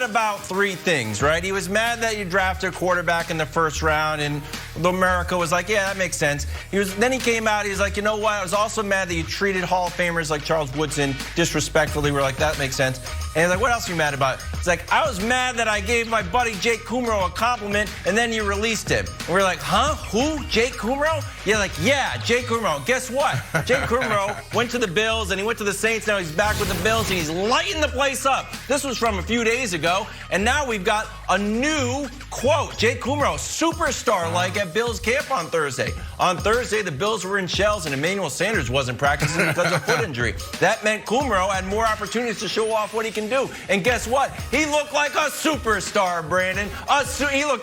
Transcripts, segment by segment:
mad about 3 things, right? He was mad that you drafted a quarterback in the first round, and America was like, yeah, that makes sense. Then he came out, he was like, you know what? I was also mad that you treated Hall of Famers like Charles Woodson disrespectfully. We're like, that makes sense. And he's like, what else are you mad about? He's like, I was mad that I gave my buddy Jake Kumro a compliment, and then you released him. And we're like, huh? Who? Jake Kumro? You're like, yeah, Jake Kumro. Guess what? Jake Kumro went to the Bills, and he went to the Saints. Now he's back with the Bills, and he's lighting the place up. This was from a few days ago, and now we've got a new quote. Jake Kumro, superstar-like at Bills camp on Thursday. On Thursday, the Bills were in shells, and Emmanuel Sanders wasn't practicing because of foot injury. That meant Kumro had more opportunities to show off what he can do. And guess what? He looked like a superstar, Brandon.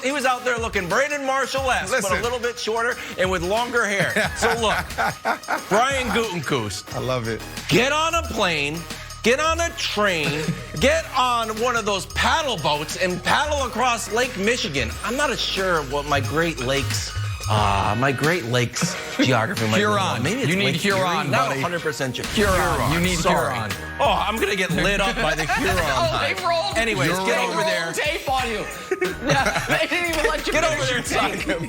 He was out there looking Brandon Marshall-esque, but a little bit shorter and with longer hair. So look, Brian Gutekunst. I love it. Get on a plane. Get on a train, get on one of those paddle boats, and paddle across Lake Michigan. I'm not sure what my Great Lakes geography might be. Huron. Maybe it's you need Huron, not buddy. 100% sure. Huron. You need Huron. Oh, I'm going to get lit up by the Huron. They rolled. Anyways, get over there. Tape on you. Yeah, they didn't even let you get over there and talk him.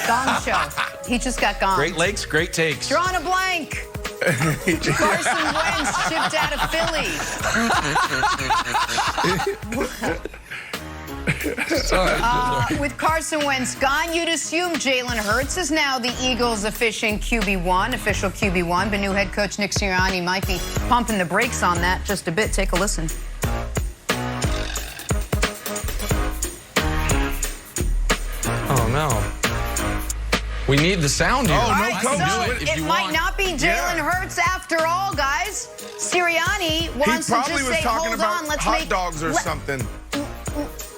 Gong show. He just got gone. Great Lakes, great takes. Drawing a blank. Carson Wentz shipped out of Philly. With Carson Wentz gone, you'd assume Jalen Hurts is now the Eagles' official QB1, but new head coach Nick Sirianni might be pumping the brakes on that just a bit. Take a listen. Oh, no. We need the sound here. Oh, no, so it might not be Jalen Hurts after all, guys. Sirianni wants to just say, hold on, let's hot dogs or something.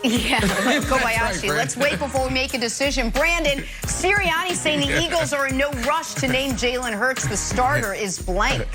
Yeah, Kobayashi. Let's wait before we make a decision. Brandon, Sirianni saying the Eagles are in no rush to name Jalen Hurts the starter is blank.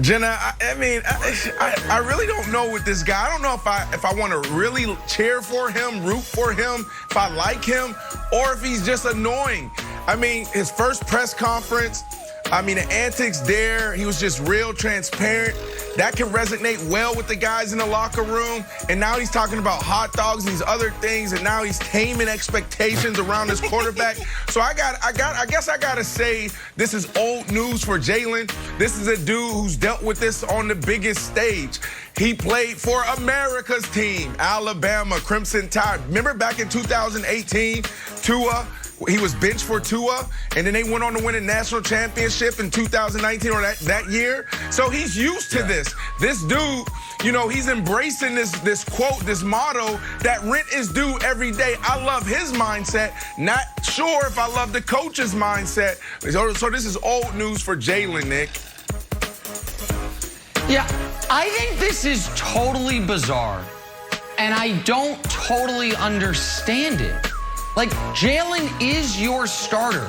Jenna, I really don't know with this guy. I don't know if I want to really cheer for him, root for him, if I like him, or if he's just annoying. I mean, his first press conference, the antics there, he was just real transparent. That can resonate well with the guys in the locker room. And now he's talking about hot dogs and these other things, and now he's taming expectations around his quarterback. So I guess I gotta say this is old news for Jalen. This is a dude who's dealt with this on the biggest stage. He played for America's team, Alabama, Crimson Tide. Remember back in 2018, Tua? He was benched for Tua, and then they went on to win a national championship in 2019 or that year. So he's used to this. This dude, he's embracing this quote, this motto that rent is due every day. I love his mindset. Not sure if I love the coach's mindset. So this is old news for Jalen, Nick. Yeah, I think this is totally bizarre, and I don't totally understand it. Like, Jalen is your starter.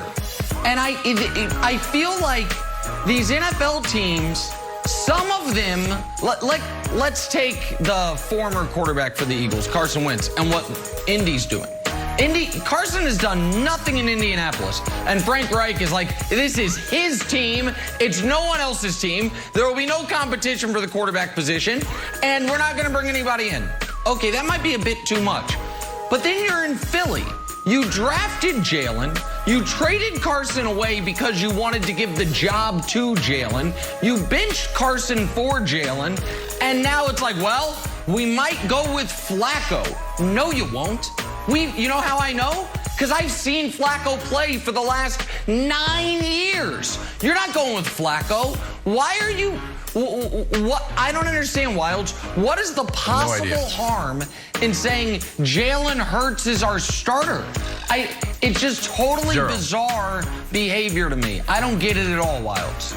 And I feel like these NFL teams, some of them, let's take the former quarterback for the Eagles, Carson Wentz, and what Indy's doing. Carson has done nothing in Indianapolis. And Frank Reich is like, this is his team. It's no one else's team. There will be no competition for the quarterback position. And we're not going to bring anybody in. Okay, that might be a bit too much. But then you're in Philly. You drafted Jalen. You traded Carson away because you wanted to give the job to Jalen. You benched Carson for Jalen. And now it's like, well, we might go with Flacco. No, you won't. You know how I know? Because I've seen Flacco play for the last 9 years. You're not going with Flacco. Why are you... What? I don't understand, Wilds. What is the possible harm in saying Jalen Hurts is our starter? It's just totally bizarre behavior to me. I don't get it at all, Wilds.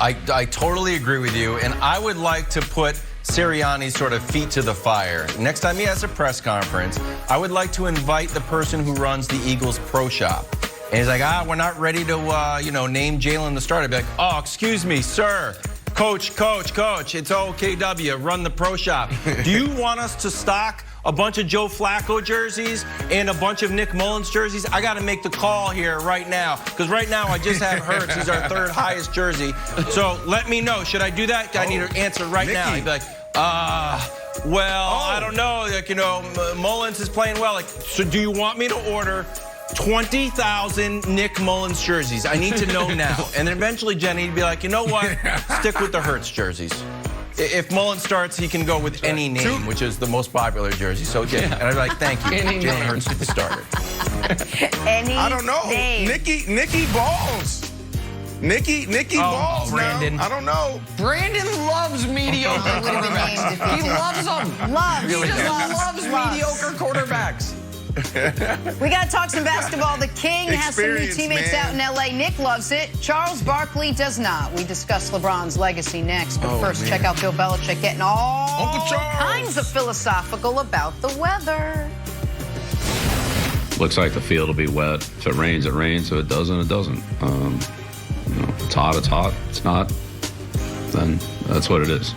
I totally agree with you, and I would like to put Sirianni's sort of feet to the fire. Next time he has a press conference, I would like to invite the person who runs the Eagles Pro Shop. And he's like, we're not ready to, name Jalen the starter. I'd be like, oh, excuse me, sir. Coach, it's OKW. Run the pro shop. Do you want us to stock a bunch of Joe Flacco jerseys and a bunch of Nick Mullins jerseys? I got to make the call here right now, because right now I just have Hurts. He's our third highest jersey. So let me know. Should I do that? I need an answer right now. He'd be like, well, I don't know. Like, Mullins is playing well. Like, so do you want me to order 20,000 Nick Mullins jerseys? I need to know now. And then eventually Jenny'd be like, you know what? Stick with the Hurts jerseys. If Mullins starts, he can go with any name, which is the most popular jersey. So, yeah. And I'd be like, thank you. Jalen Hurts is the starter. I don't know. Name. Nikki balls. Nikki balls, Brandon. Now. I don't know. Brandon loves mediocre quarterbacks. He loves them. He just loves mediocre quarterbacks. We got to talk some basketball. The King has some new teammates out in L.A. Nick loves it. Charles Barkley does not. We discuss LeBron's legacy next. But first, check out Bill Belichick getting all kinds of philosophical about the weather. Looks like the field will be wet. If it rains, it rains. If it doesn't, it doesn't. If it's hot, it's hot. If it's not, then that's what it is.